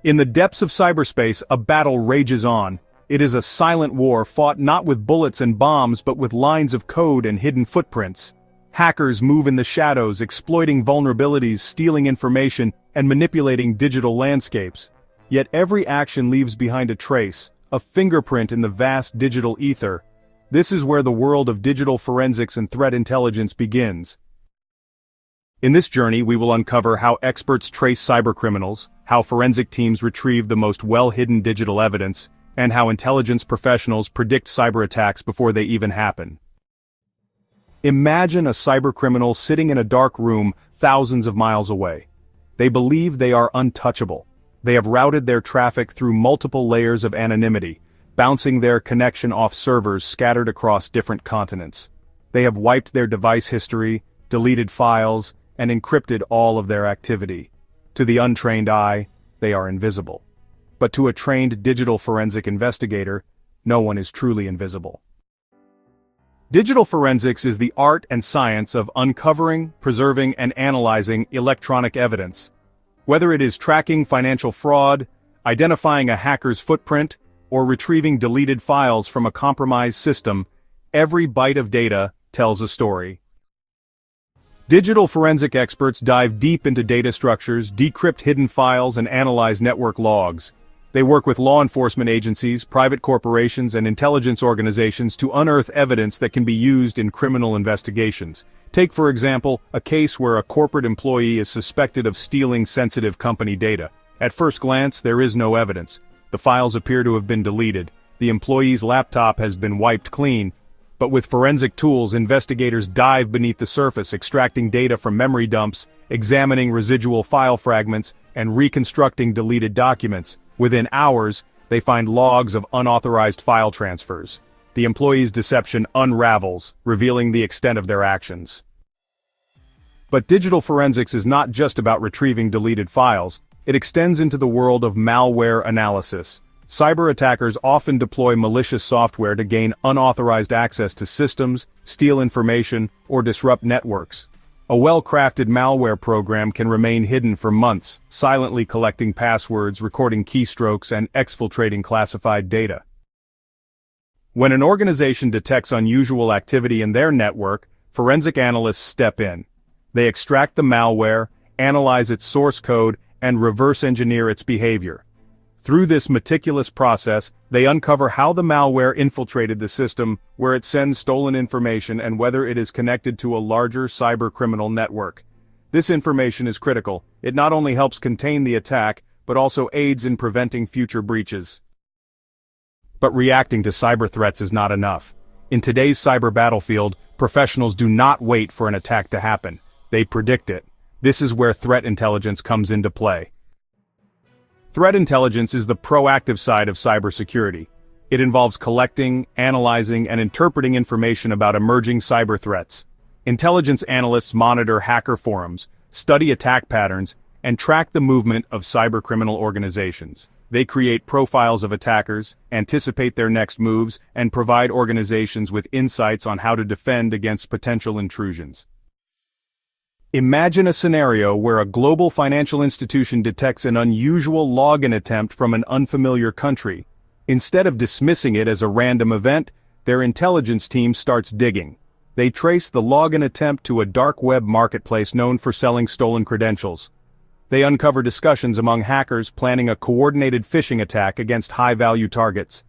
In the depths of cyberspace, a battle rages on. It is a silent war fought not with bullets and bombs but with lines of code and hidden footprints. Hackers move in the shadows, exploiting vulnerabilities, stealing information, and manipulating digital landscapes. Yet every action leaves behind a trace, a fingerprint in the vast digital ether. This is where the world of digital forensics and threat intelligence begins. In this journey, we will uncover how experts trace cybercriminals, how forensic teams retrieve the most well-hidden digital evidence, and how intelligence professionals predict cyber attacks before they even happen. Imagine a cybercriminal sitting in a dark room thousands of miles away. They believe they are untouchable. They have routed their traffic through multiple layers of anonymity, bouncing their connection off servers scattered across different continents. They have wiped their device history, deleted files, and encrypted all of their activity. To the untrained eye, they are invisible. But to a trained digital forensic investigator, no one is truly invisible. Digital forensics is the art and science of uncovering, preserving, and analyzing electronic evidence. Whether it is tracking financial fraud, identifying a hacker's footprint, or retrieving deleted files from a compromised system, every byte of data tells a story. Digital forensic experts dive deep into data structures, decrypt hidden files, and analyze network logs. They work with law enforcement agencies, private corporations, and intelligence organizations to unearth evidence that can be used in criminal investigations. Take, for example, a case where a corporate employee is suspected of stealing sensitive company data. At first glance, there is no evidence. The files appear to have been deleted. The employee's laptop has been wiped clean. But with forensic tools, investigators dive beneath the surface, extracting data from memory dumps, examining residual file fragments, and reconstructing deleted documents. Within hours, they find logs of unauthorized file transfers. The employee's deception unravels, revealing the extent of their actions. But digital forensics is not just about retrieving deleted files. It extends into the world of malware analysis. Cyber attackers often deploy malicious software to gain unauthorized access to systems, steal information, or disrupt networks. A well-crafted malware program can remain hidden for months, silently collecting passwords, recording keystrokes, and exfiltrating classified data. When an organization detects unusual activity in their network, forensic analysts step in. They extract the malware, analyze its source code, and reverse engineer its behavior. Through this meticulous process, they uncover how the malware infiltrated the system, where it sends stolen information, and whether it is connected to a larger cybercriminal network. This information is critical. It not only helps contain the attack, but also aids in preventing future breaches. But reacting to cyber threats is not enough. In today's cyber battlefield, professionals do not wait for an attack to happen. They predict it. This is where threat intelligence comes into play. Threat intelligence is the proactive side of cybersecurity. It involves collecting, analyzing, and interpreting information about emerging cyber threats. Intelligence analysts monitor hacker forums, study attack patterns, and track the movement of cybercriminal organizations. They create profiles of attackers, anticipate their next moves, and provide organizations with insights on how to defend against potential intrusions. Imagine a scenario where a global financial institution detects an unusual login attempt from an unfamiliar country. Instead of dismissing it as a random event, their intelligence team starts digging. They trace the login attempt to a dark web marketplace known for selling stolen credentials. They uncover discussions among hackers planning a coordinated phishing attack against high-value targets.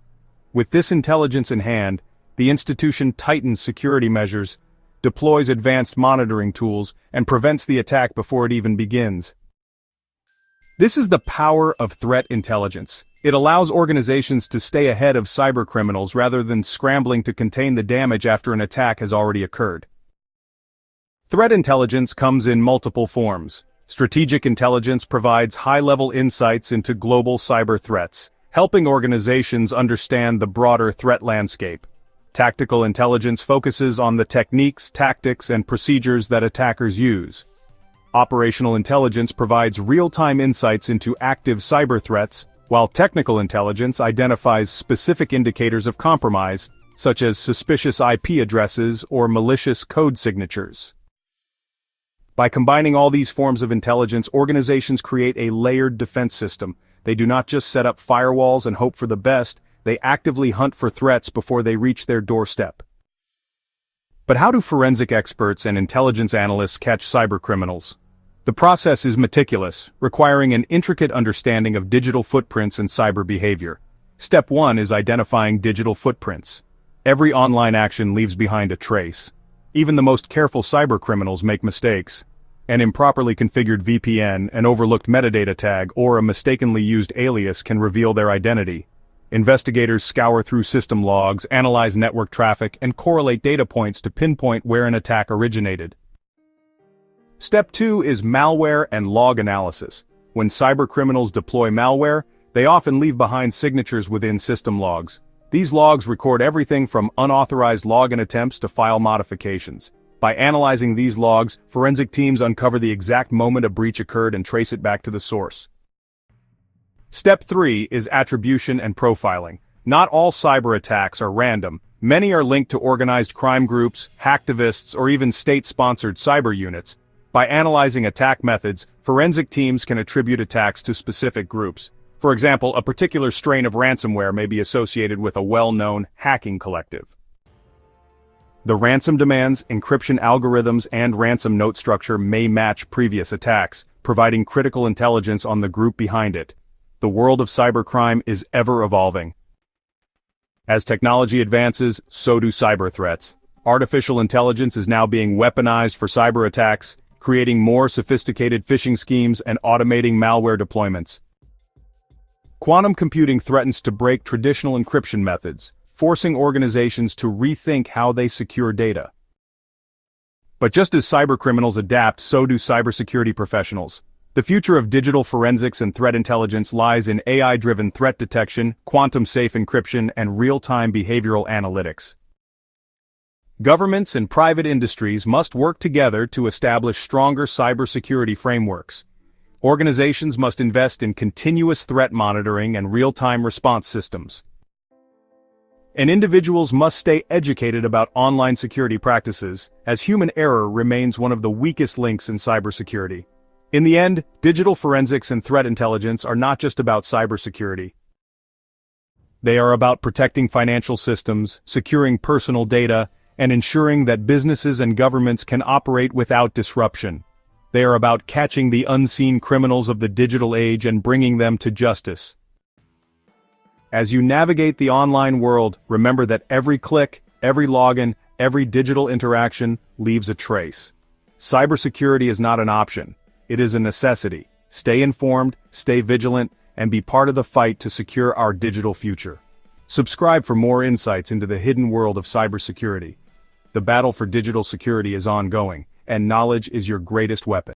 With this intelligence in hand, the institution tightens security measures, deploys advanced monitoring tools, and prevents the attack before it even begins. This is the power of threat intelligence. It allows organizations to stay ahead of cybercriminals rather than scrambling to contain the damage after an attack has already occurred. Threat intelligence comes in multiple forms. Strategic intelligence provides high-level insights into global cyber threats, helping organizations understand the broader threat landscape. Tactical intelligence focuses on the techniques, tactics, and procedures that attackers use. Operational intelligence provides real-time insights into active cyber threats, while technical intelligence identifies specific indicators of compromise, such as suspicious IP addresses or malicious code signatures. By combining all these forms of intelligence, organizations create a layered defense system. They do not just set up firewalls and hope for the best, they actively hunt for threats before they reach their doorstep. But how do forensic experts and intelligence analysts catch cybercriminals? The process is meticulous, requiring an intricate understanding of digital footprints and cyber behavior. Step 1 is identifying digital footprints. Every online action leaves behind a trace. Even the most careful cybercriminals make mistakes. An improperly configured VPN, an overlooked metadata tag, or a mistakenly used alias can reveal their identity. Investigators scour through system logs, analyze network traffic, and correlate data points to pinpoint where an attack originated. Step 2 is malware and log analysis. When cybercriminals deploy malware, they often leave behind signatures within system logs. These logs record everything from unauthorized login attempts to file modifications. By analyzing these logs, forensic teams uncover the exact moment a breach occurred and trace it back to the source. Step 3 is attribution and profiling. Not all cyber attacks are random. Many are linked to organized crime groups, hacktivists, or even state-sponsored cyber units. By analyzing attack methods, forensic teams can attribute attacks to specific groups. For example, a particular strain of ransomware may be associated with a well-known hacking collective. The ransom demands, encryption algorithms, and ransom note structure may match previous attacks, providing critical intelligence on the group behind it. The world of cybercrime is ever evolving. As technology advances, so do cyber threats. Artificial intelligence is now being weaponized for cyber attacks, creating more sophisticated phishing schemes and automating malware deployments. Quantum computing threatens to break traditional encryption methods, forcing organizations to rethink how they secure data. But just as cybercriminals adapt, so do cybersecurity professionals. The future of digital forensics and threat intelligence lies in AI-driven threat detection, quantum-safe encryption, and real-time behavioral analytics. Governments and private industries must work together to establish stronger cybersecurity frameworks. Organizations must invest in continuous threat monitoring and real-time response systems. And individuals must stay educated about online security practices, as human error remains one of the weakest links in cybersecurity. In the end, digital forensics and threat intelligence are not just about cybersecurity. They are about protecting financial systems, securing personal data, and ensuring that businesses and governments can operate without disruption. They are about catching the unseen criminals of the digital age and bringing them to justice. As you navigate the online world, remember that every click, every login, every digital interaction leaves a trace. Cybersecurity is not an option. It is a necessity. Stay informed, stay vigilant, and be part of the fight to secure our digital future. Subscribe for more insights into the hidden world of cybersecurity. The battle for digital security is ongoing, and knowledge is your greatest weapon.